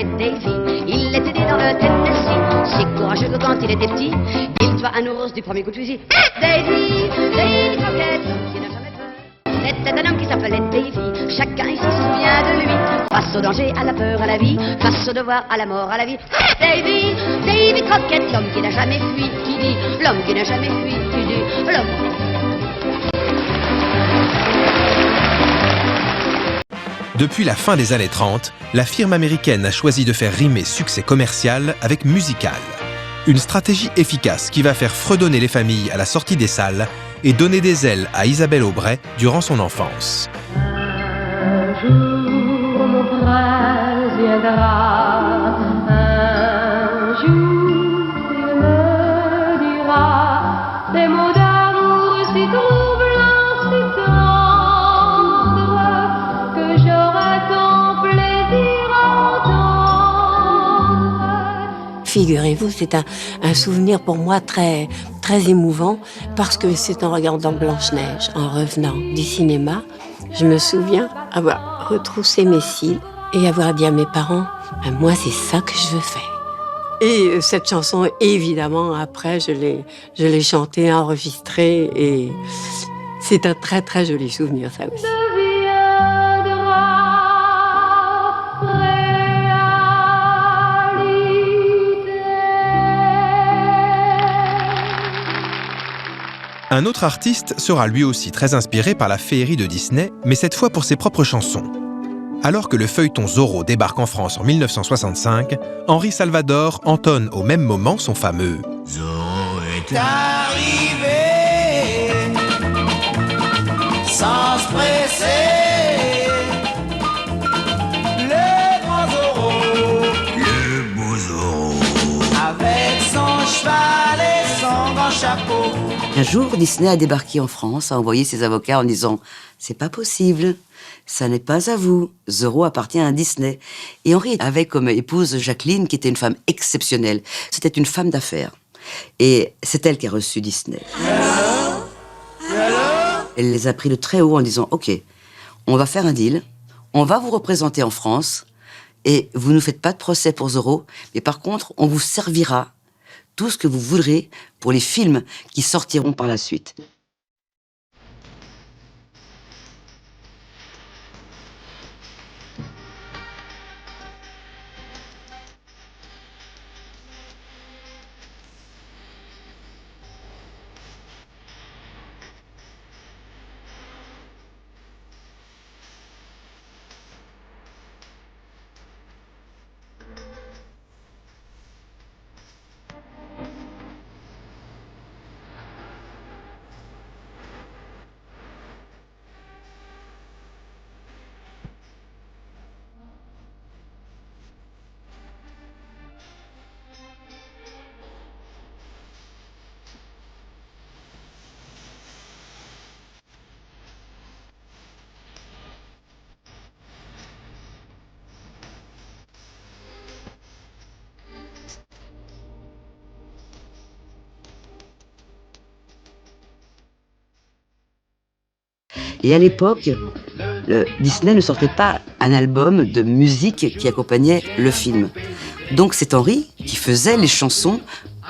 s'appelait Davy. Il était né dans le Tennessee, si courageux que quand il était petit, il tua un ours du premier coup de fusil. Davy, Davy Crockett, qui n'a jamais peur. C'était un homme qui s'appelait Davy, chacun ici se souvient de lui. Face au danger, à la peur, à la vie, face au devoir, à la mort, à la vie. Davy, Davy Crockett, l'homme qui n'a jamais fui, qui dit, l'homme qui n'a jamais fui, qui dit, l'homme. Depuis la fin des années 30, la firme américaine a choisi de faire rimer succès commercial avec musical. Une stratégie efficace qui va faire fredonner les familles à la sortie des salles et donner des ailes à Isabelle Aubray durant son enfance. Un jour mon prince viendra, un jour il me dira des mots d'amour si troublants, si tendres, que j'aurai tant plaisir à entendre. Figurez-vous, c'est un souvenir pour moi très, très émouvant parce que c'est en regardant Blanche-Neige, en revenant du cinéma, je me souviens avoir retroussé mes cils et avoir dit à mes parents « Moi, c'est ça que je veux faire ». Et cette chanson, évidemment, après, je l'ai chantée, enregistrée et c'est un très, très joli souvenir, ça aussi. Un autre artiste sera lui aussi très inspiré par la féerie de Disney, mais cette fois pour ses propres chansons. Alors que le feuilleton Zorro débarque en France en 1965, Henri Salvador entonne au même moment son fameux « Zorro est arrivé sans se presser, le grand Zorro, le beau Zorro, avec son cheval et son grand chapeau. » Un jour, Disney a débarqué en France, a envoyé ses avocats en disant « C'est pas possible, ça n'est pas à vous, Zorro appartient à Disney. » Et Henri avait comme épouse Jacqueline, qui était une femme exceptionnelle. C'était une femme d'affaires. Et c'est elle qui a reçu Disney. Elle les a pris de très haut en disant « Ok, on va faire un deal, on va vous représenter en France, et vous ne nous faites pas de procès pour Zorro, mais par contre, on vous servira tout ce que vous voudrez pour les films qui sortiront par la suite. » Et à l'époque, Disney ne sortait pas un album de musique qui accompagnait le film. Donc c'est Henri qui faisait les chansons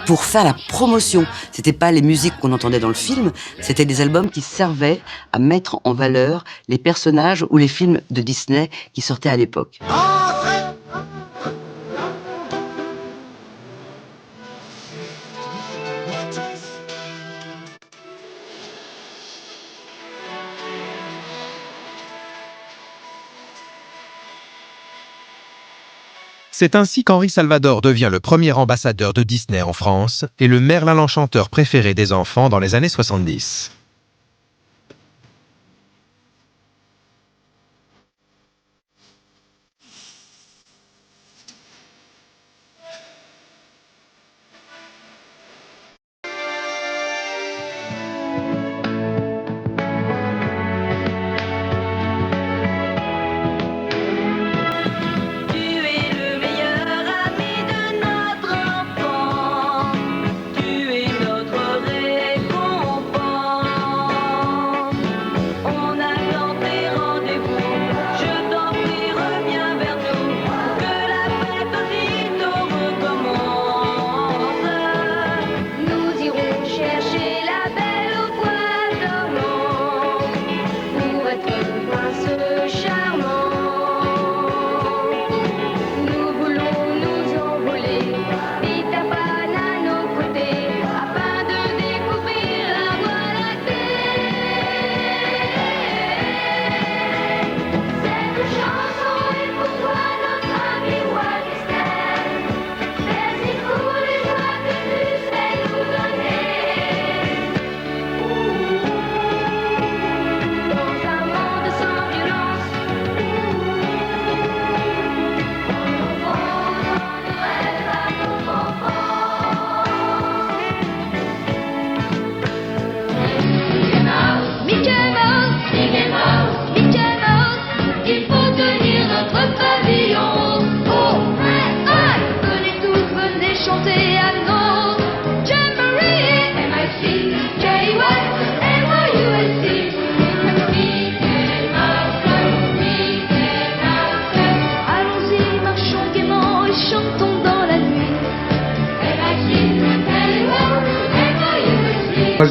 pour faire la promotion. C'était pas les musiques qu'on entendait dans le film, c'était des albums qui servaient à mettre en valeur les personnages ou les films de Disney qui sortaient à l'époque. C'est ainsi qu'Henri Salvador devient le premier ambassadeur de Disney en France et le Merlin l'Enchanteur préféré des enfants dans les années 70.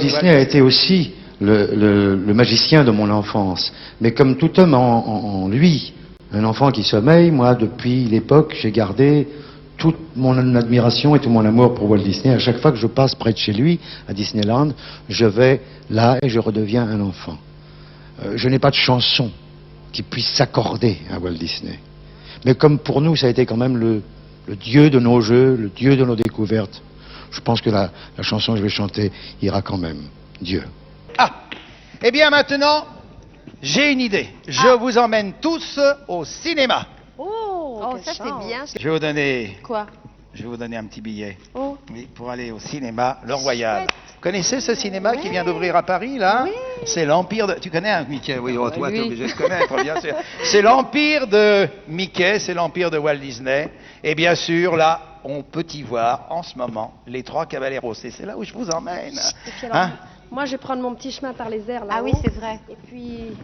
Disney a été aussi le magicien de mon enfance. Mais comme tout homme en lui, un enfant qui sommeille, moi, depuis l'époque, j'ai gardé toute mon admiration et tout mon amour pour Walt Disney. À chaque fois que je passe près de chez lui, à Disneyland, je vais là et je redeviens un enfant. Je n'ai pas de chanson qui puisse s'accorder à Walt Disney. Mais comme pour nous, ça a été quand même le dieu de nos jeux, le dieu de nos découvertes, je pense que la chanson que je vais chanter ira quand même. Dieu. Ah, eh bien maintenant, j'ai une idée. Je vous emmène tous au cinéma. Oh, ça c'est bien. Je vais vous donner... Quoi? Je vais vous donner un petit billet. Oh. Oui, pour aller au cinéma Le Royal. Vous connaissez ce cinéma qui vient d'ouvrir à Paris, là? Oui. C'est l'Empire de... Tu connais, hein, Mickey? Oui, oh, toi, tu es obligé de connaître, bien sûr. C'est l'Empire de Mickey, c'est l'Empire de Walt Disney. Et bien sûr, là, on peut y voir, en ce moment, les Trois Caballeros. Et c'est là où je vous emmène. Hein? Moi, je vais prendre mon petit chemin par les airs, là. Ah oui, c'est vrai. Et puis...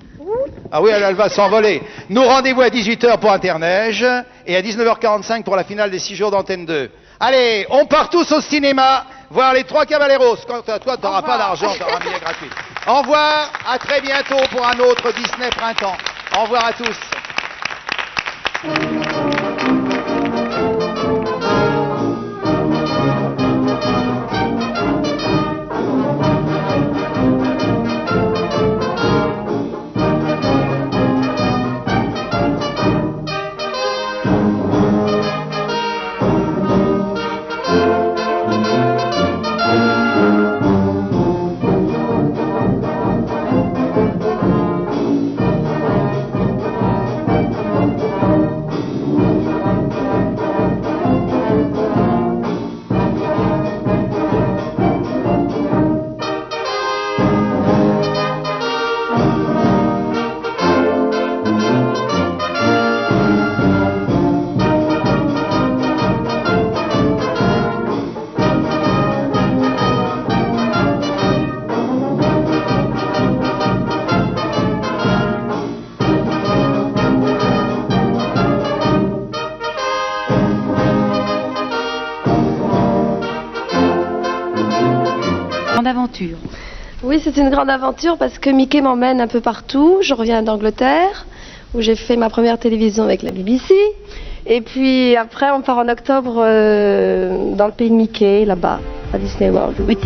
Ah oui, elle va s'envoler. Nous, rendez-vous à 18h pour Interneige et à 19h45 pour la finale des 6 jours d'Antenne 2. Allez, on part tous au cinéma voir les Trois Caballeros. Quant à toi, tu n'auras pas d'argent, tu auras un billet gratuit. Au revoir, à très bientôt pour un autre Disney Printemps. Au revoir à tous. Aventure. Oui, c'est une grande aventure parce que Mickey m'emmène un peu partout. Je reviens d'Angleterre où j'ai fait ma première télévision avec la BBC. Et puis après, on part en octobre dans le pays de Mickey, là-bas, à Disney World. Oui.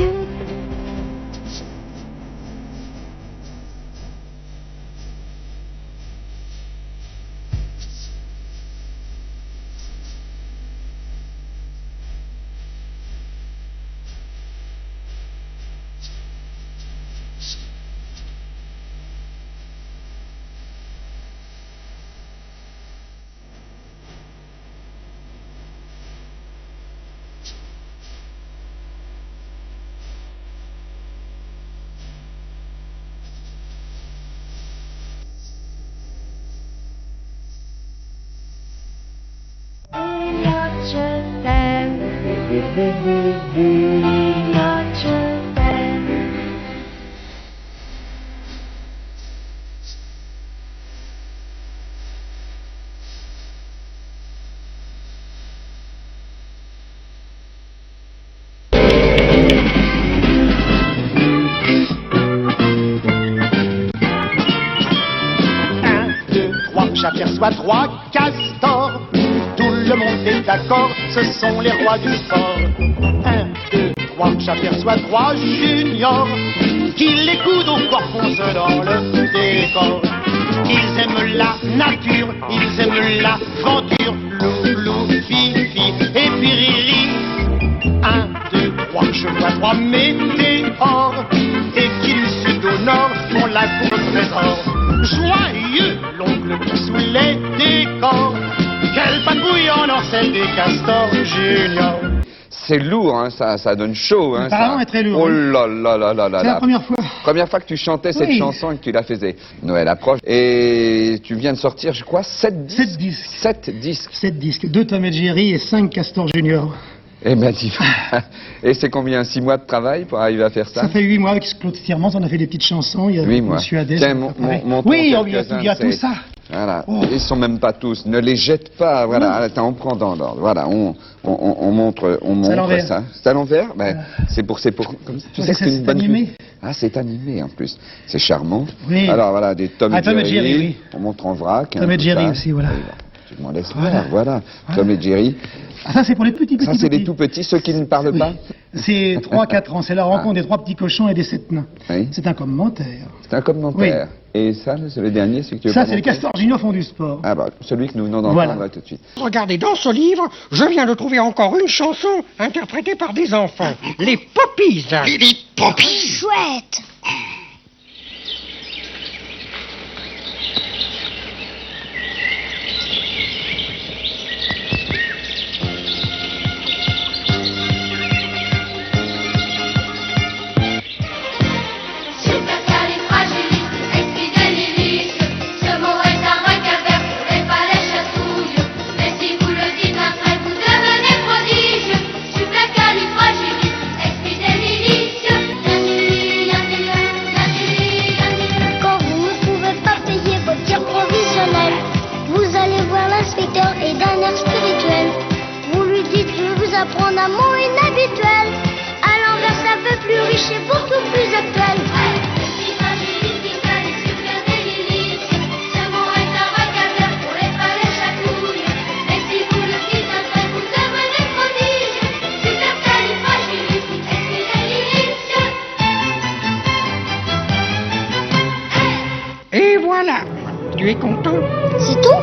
J'aperçois trois castors, tout le monde est d'accord, ce sont les rois du sport. 1, 2, 3, j'aperçois trois juniors, qui les coudes au corps foncent dans le décor. Ils aiment la nature, ils aiment l'aventure, loulou, fifi et puis riri. 1, 2, 3, je vois trois météores, et qui du sud au nord font la cour au trésor. Joyeux l'oncle qui sous les décors, quelle patrouille en or, celle des castors juniors. C'est lourd, hein, ça donne chaud. Hein, apparemment est très lourd. Oh là là là là là. C'est la première fois. Première fois que tu chantais cette chanson et que tu la faisais. Noël approche. Et tu viens de sortir, je crois, 7 disques. 7 disques. 7 disques. 7 disques. 2 Tom et Jerry et 5 castors juniors. Eh ben, dis. Et c'est combien? 6 mois de travail pour arriver à faire ça? Ça fait 8 mois avec Claude Firmans, on a fait des petites chansons. Il y a 8 mois. Monsieur Hadès. Tiens, oui, il y a tout ça. Voilà, ils sont même pas tous, ne les jette pas, voilà, attends, on prend dans l'ordre, voilà, on montre ça. C'est à l'envers? Ben, c'est pour, tu sais que c'est une bonne... Ah, c'est animé en plus. C'est charmant. Oui. Alors voilà, des Tom et Jerry. Oui. On montre en vrac. Tom et Jerry aussi, voilà. Je m'en laisse voir, voilà. Tom et Jerry. Ah, ça, c'est pour les petits. Ça, c'est les tout petits, ceux qui ne parlent pas. C'est 3-4 ans. C'est la rencontre des 3 petits cochons et des 7 nains. Oui. C'est un commentaire. C'est un commentaire. Oui. Et ça, c'est le dernier, celui que tu veux Ça, pas c'est les montrer. Castors Juniors font du sport. Ah bah, celui que nous venons d'entendre Voilà. là, tout de suite. Regardez, dans ce livre, je viens de trouver encore une chanson interprétée par des enfants. Les Poppies. Les Poppies. Chouette. Et d'un air spirituel, vous lui dites je vais vous apprendre un mot inhabituel. À l'envers c'est un peu plus riche et beaucoup plus actuel. Ce mot est un vocabulaire pour les palais chatouilles. Et si vous le dites après vous devenez prodige. Supercalifragilisticexpialidocious. Et voilà. Tu es content? C'est tout?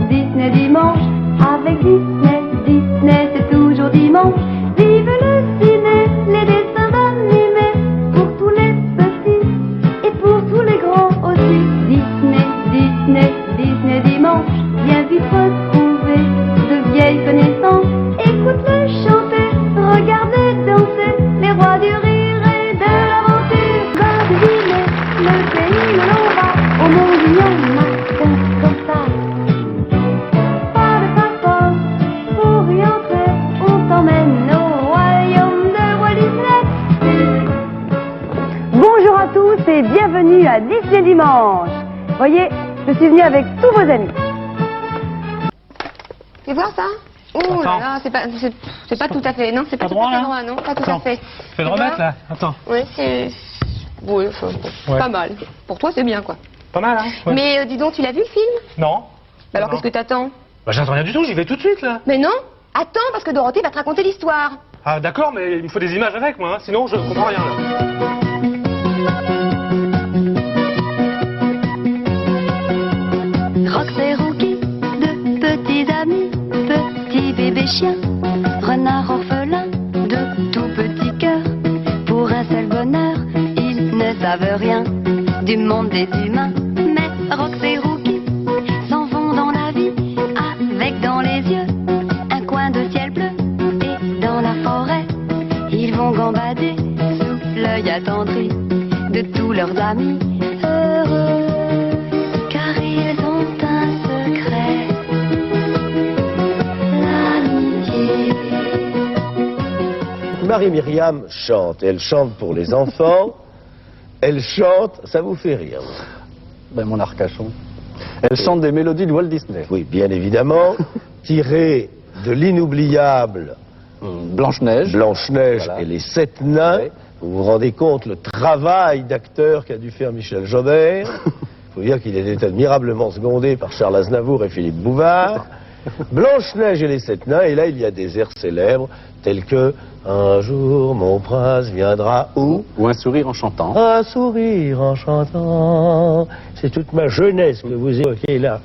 Disney dimanche, avec Disney c'est toujours dimanche. Vive le ciné, les dessins animés, pour tous les petits et pour tous les grands aussi. Disney dimanche, viens vite retrouver de vieilles connaissances. Écoute-les chanter, regardez danser, les rois du rire et de l'aventure. Va deviner le pays où l'on va, au Mondillon matin comme ça. Bonjour à tous et bienvenue à Disney Dimanche. Voyez, je suis venue avec tous vos amis. Tu vois ça? Oh là là, c'est pas tout à fait. Non, c'est pas tout à fait droit, non, pas tout à fait. Je vais le remettre là. Attends. Oui, c'est. Oui, enfin, Ouais. pas mal. Pour toi, c'est bien quoi. Pas mal, hein? Ouais. Mais dis donc, tu l'as vu le film? Non. Bah alors Non. qu'est-ce que t'attends? Bah j'attends rien du tout, j'y vais tout de suite là. Mais non, attends parce que Dorothée va te raconter l'histoire. Ah d'accord, mais il me faut des images avec moi, hein, sinon je comprends rien là. Rox et Rookie, deux petits amis, petits bébés chiens, renards orphelins, de tout petits cœurs. Pour un seul bonheur, ils ne savent rien du monde des humains. Mais Rox et Rookie s'en vont dans la vie, avec dans les yeux un coin de ciel bleu. Et dans la forêt, ils vont gambader sous l'œil attendri de tous leurs amis. Heureux, car ils ont un secret, l'amitié. Marie-Myriam chante. Elle chante pour les enfants. Elle chante, ça vous fait rire? Ben, mon Arcachon. Elle chante des mélodies de Walt Disney. Oui, bien évidemment, tirées de l'inoubliable Blanche-Neige. Blanche-Neige Voilà. et les 7 nains. Oui. Vous vous rendez compte le travail d'acteur qu'a dû faire Michel Jobert. Il faut dire qu'il était admirablement secondé par Charles Aznavour et Philippe Bouvard. Blanche-Neige et les 7 nains, et là il y a des airs célèbres tels que Un jour mon prince viendra où? Ou un sourire en chantant. Un sourire en chantant. C'est toute ma jeunesse que vous évoquez là.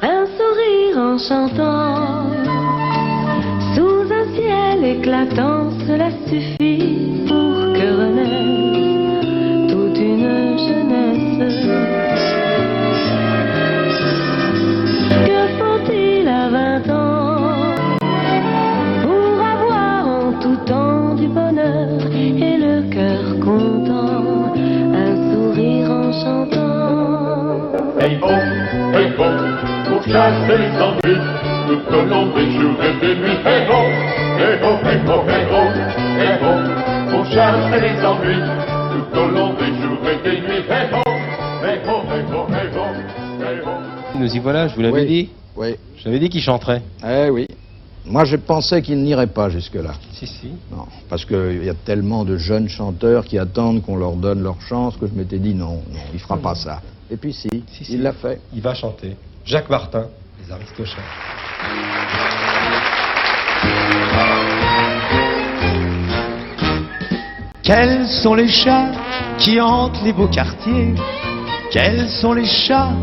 Un sourire en chantant, sous un ciel éclatant, cela suffit pour que renaisse toute une jeunesse. Que faut-il à 20 ans pour avoir en tout temps du bonheur et le cœur content, un sourire en chantant. Hey ho, pour chasser les ennuis, tout au long des jours et des nuits. Hey ho, hey ho, hey ho, hey ho, hey ho, pour chasser les ennuis, tout au long des jours et des nuits. Hey ho, hey ho, hey ho, hey ho, hey ho. Nous y voilà, je vous l'avais dit. Oui. Je l'avais dit qu'il chanterait. Eh oui. Moi, je pensais qu'il n'irait pas jusque-là. Si, si. Non, parce qu'il y a tellement de jeunes chanteurs qui attendent qu'on leur donne leur chance que je m'étais dit non, non, il fera pas ça. Et puis si, il l'a fait. Il va chanter. Jacques Martin, les Aristochats. Quels sont les chats qui hantent les beaux quartiers? Quels sont les chats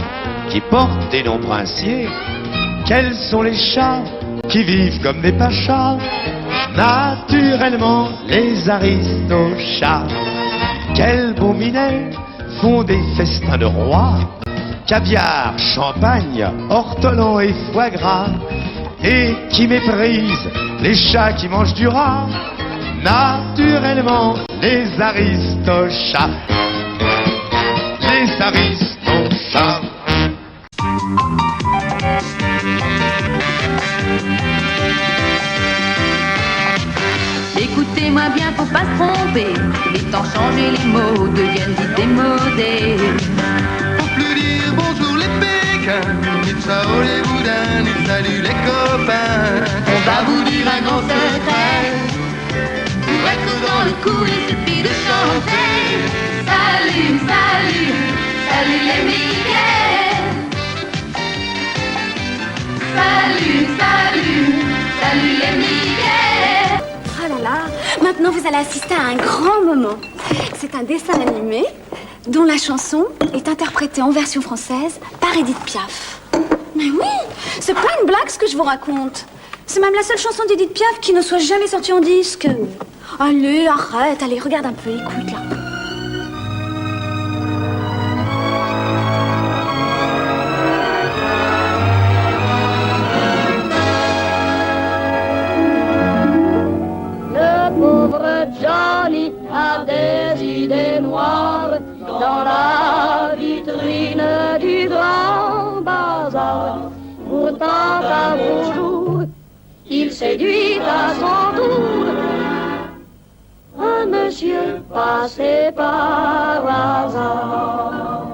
qui portent des noms princiers? Quels sont les chats qui vivent comme des pachas? Naturellement, les aristochats. Quels beaux minets font des festins de rois? Caviar, champagne, ortolan et foie gras. Et qui méprisent les chats qui mangent du rat? Naturellement, les aristochats. Les aristochats. Écoutez-moi bien, faut pas se tromper. Les temps changent et les mots deviennent vite démodés. Faut plus dire bonjour les pékins, ni ciao les boudins, ni salut les copains. On va vous dire un grand secret. Pour être dans le coup, il suffit de chanter. Salut, salut, salut les Mickey. Salut, salut, salut les Mickey. Oh là là, maintenant vous allez assister à un grand moment. C'est un dessin animé dont la chanson est interprétée en version française par Edith Piaf. Mais oui, c'est pas une blague ce que je vous raconte. C'est même la seule chanson d'Edith Piaf qui ne soit jamais sortie en disque. Allez, arrête, allez, regarde un peu, écoute là. Le pauvre Johnny a des idées noires dans la vitrine du grand bazar. Pourtant, à beau jour, il séduit à son tour un monsieur passé par hasard.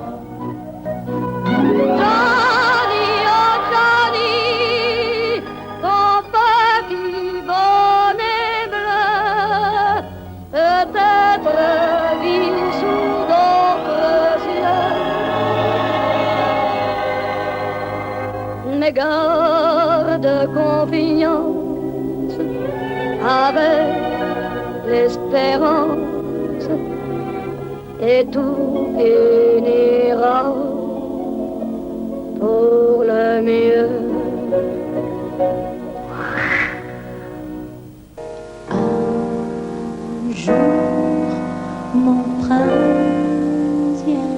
Johnny, oh Johnny, ton petit bonnet bleu, peut-être vit sous d'autres cieux. Mais garde confiance avec l'espérance, et tout finira pour le mieux. Un jour, mon prince vient.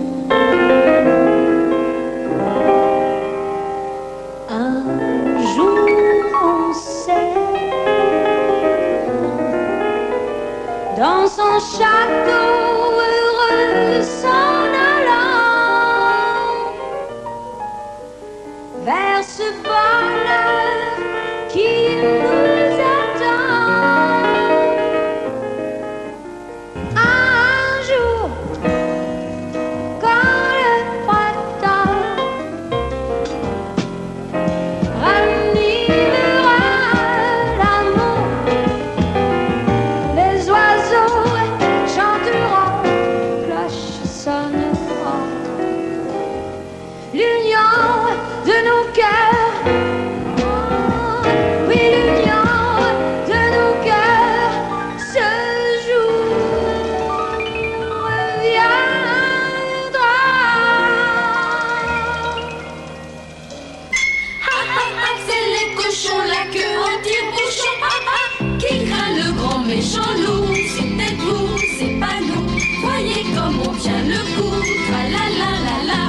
Un jour, on sait. Dans son château heureux s'en allant vers ce bonheur qui nous attend. Un jour, quand le printemps ranimera l'amour, les oiseaux chanteront, cloche sonnera. L'union de nos cœurs, oui, l'union de nos cœurs, ce jour viendra. C'est les cochons, la queue en tire-bouchon, qui craint le grand méchant loup. C'est peut-être vous, c'est pas nous. Voyez comme on tient le coup. Tra-la-la-la-la.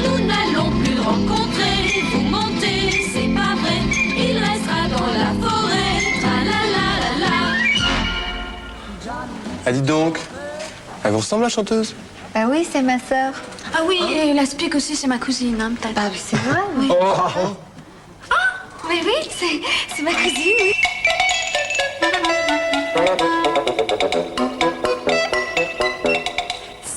Nous n'allons plus le rencontrer. Vous mentez, c'est pas vrai. Il restera dans la forêt. Tra-la-la-la-la. Ah, dites donc, elle vous ressemble la chanteuse? Bah oui, c'est ma sœur. Ah oui, et la Spic aussi, c'est ma cousine, hein, peut-être. Ah, c'est vrai, oui. Mais oui, c'est ma cousine, oui.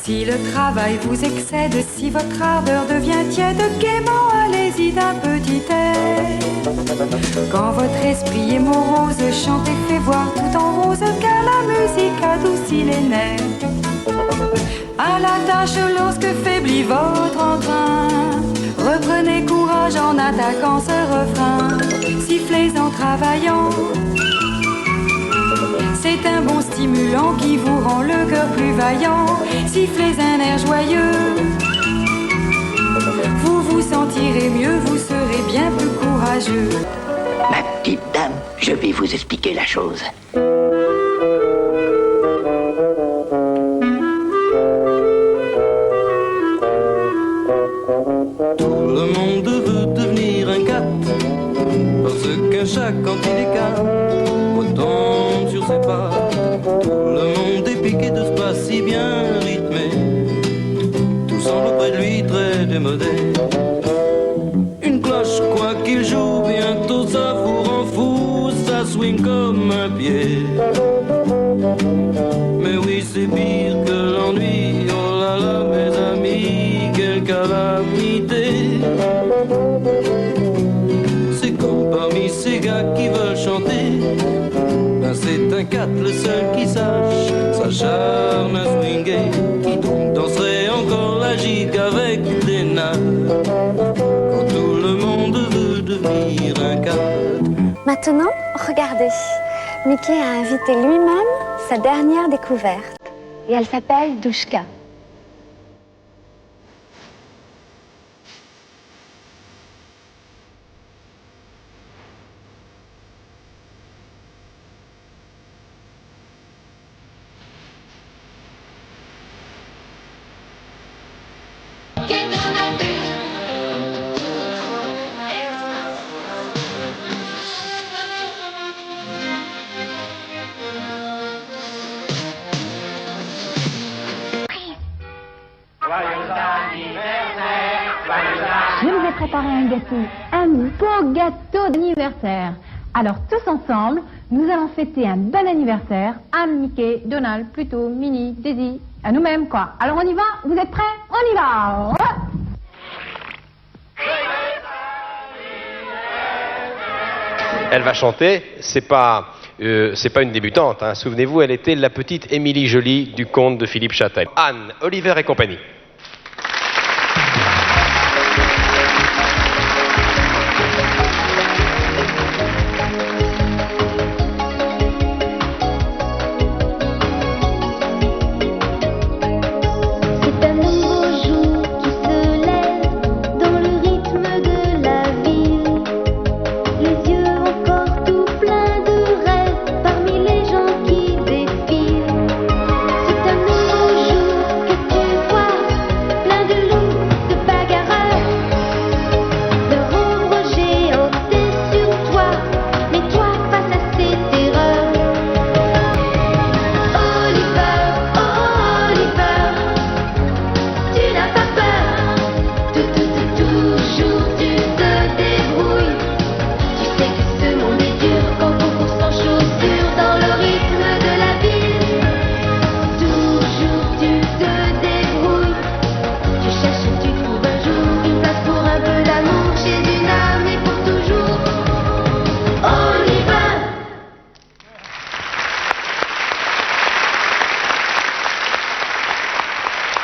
Si le travail vous excède, si votre ardeur devient tiède, gaiement allez-y d'un petit air. Quand votre esprit est morose, chantez, fait voir tout en rose, car la musique adoucit les nerfs. À la tâche lorsque faiblit votre entrain, reprenez courage en attaquant ce refrain. Sifflez en travaillant, c'est un bon stimulant qui vous rend le cœur plus vaillant. Sifflez un air joyeux, vous vous sentirez mieux, vous serez bien plus courageux. Ma petite dame, je vais vous expliquer la chose. Tout le monde veut devenir un cat, parce qu'un chat quand il est calme retombe sur ses pas. Tout le monde est piqué de ce pas si bien rythmé, tout semble près de lui très démodé. Une cloche quoi qu'il joue, bientôt ça vous rend fou, ça swing comme un pied. Mais oui, c'est pire que l'ennui, oh là là mes amis, quelle calamité. C'est comme parmi ces gars qui veulent chanter, ben c'est un cat le seul qui sache s'acharne à swinguer, qui donc danserait encore la gigue avec des nattes, quand tout le monde veut devenir un cat. Maintenant, regardez, Mickey a invité lui-même sa dernière découverte. Et elle s'appelle Douchka. Je vous ai préparé un gâteau, un beau gâteau d'anniversaire. Alors tous ensemble, nous allons fêter un bon anniversaire à Mickey, Donald, Pluto, Minnie, Daisy, à nous-mêmes quoi. Alors on y va? Vous êtes prêts? On y va! Elle va chanter, c'est pas une débutante, hein. Souvenez-vous, elle était la petite Émilie Joly du conte de Philippe Châtel. Anne, Oliver et compagnie.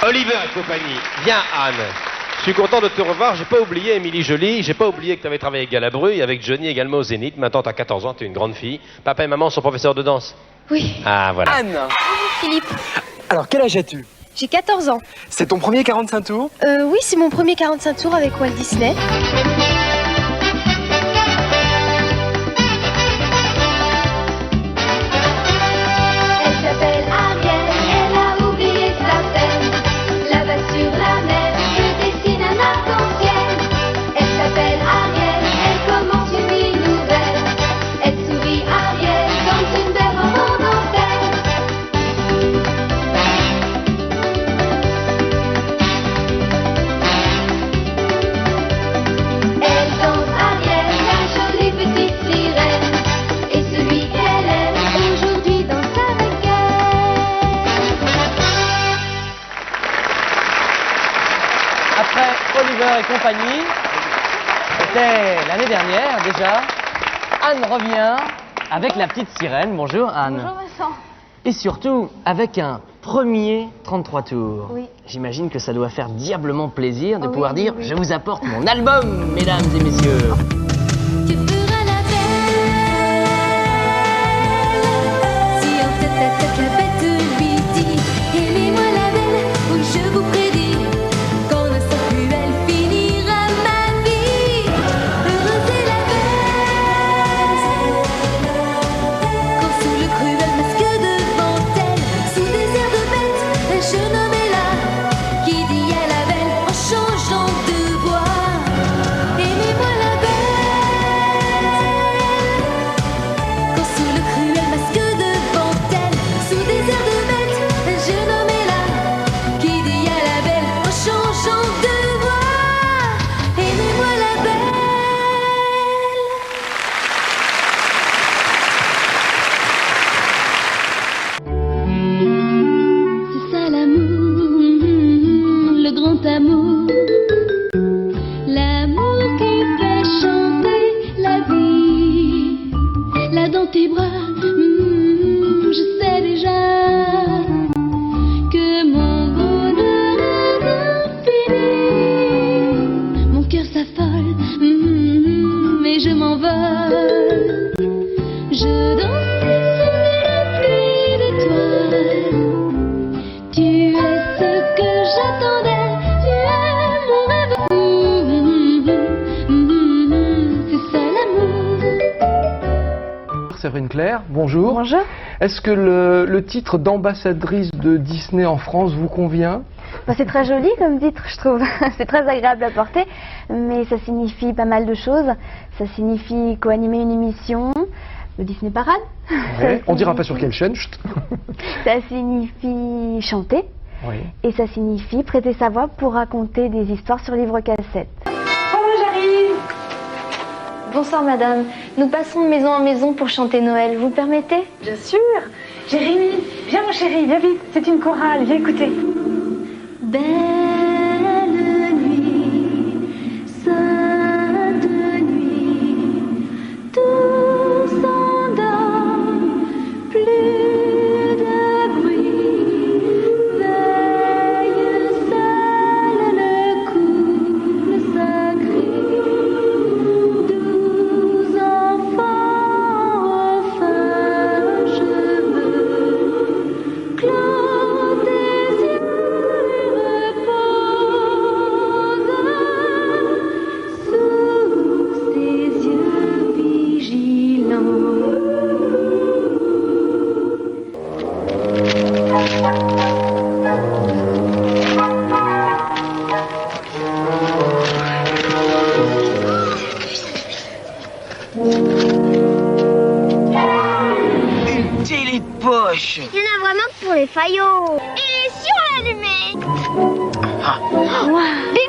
Oliver et compagnie. Viens Anne. Je suis content de te revoir. J'ai pas oublié Émilie Joly. J'ai pas oublié que tu avais travaillé avec Galabru et avec Johnny également au Zénith. Maintenant tu as 14 ans, tu es une grande fille. Papa et maman sont professeurs de danse. Oui. Ah voilà. Anne. Philippe. Alors quel âge as-tu? J'ai 14 ans. C'est ton premier 45 tours? Oui, c'est mon premier 45 tours avec Walt Disney. Après Oliver et compagnie, c'était l'année dernière déjà, Anne revient avec la petite sirène. Bonjour Anne. Bonjour Vincent. Et surtout avec un premier 33 tours. Oui. J'imagine que ça doit faire diablement plaisir de pouvoir dire je vous apporte mon album, mesdames et messieurs. Tu feras la belle si en tête à tête la bête lui dit aimez-moi la belle, oui je vous prédis qu'en un sort cruel finira ma vie. Heureuse est la belle quand sous le cruel masque devant elle, sous des airs de bête, un jeune homme est là qui dit à la belle en changeant de voix aimez-moi la belle. Quand sous le cruel masque devant elle, sous des airs de bête, un jeune homme est là qui dit à la belle en changeant de voix aimez-moi la belle. C'est ça l'amour, le grand amour, l'amour qui fait chanter la vie. Là dans tes bras, je sais déjà que mon bonheur est infini. Mon cœur s'affole, mais je m'envole. Je danse sous la pluie d'étoiles. Tu es ce que j'attendais, tu es mon rêve. C'est ça l'amour. Séverine Claire, bonjour. Bonjour. Est-ce que le titre d'ambassadrice de Disney en France vous convient? C'est très joli comme titre, je trouve. C'est très agréable à porter, mais ça signifie pas mal de choses. Ça signifie co-animer une émission, le Disney Parade. Ouais. On dira pas sur quelle chaîne. Chut. Ça signifie chanter. Oui. Et ça signifie prêter sa voix pour raconter des histoires sur livre-cassette. Oh, j'arrive. Bonsoir madame. Nous passerons de maison en maison pour chanter Noël. Vous permettez? Bien sûr. Jérémy, viens mon chéri, viens vite. C'est une chorale, viens écouter. Belle nuit, sainte nuit, tout s'endort, plus de bruit, veille seul le couple sacré, 12 enfants au fin cheveux, clos des yeux. Une télé de poche. Il y en a vraiment que pour les faillots. Et les surallumés. Ah. Des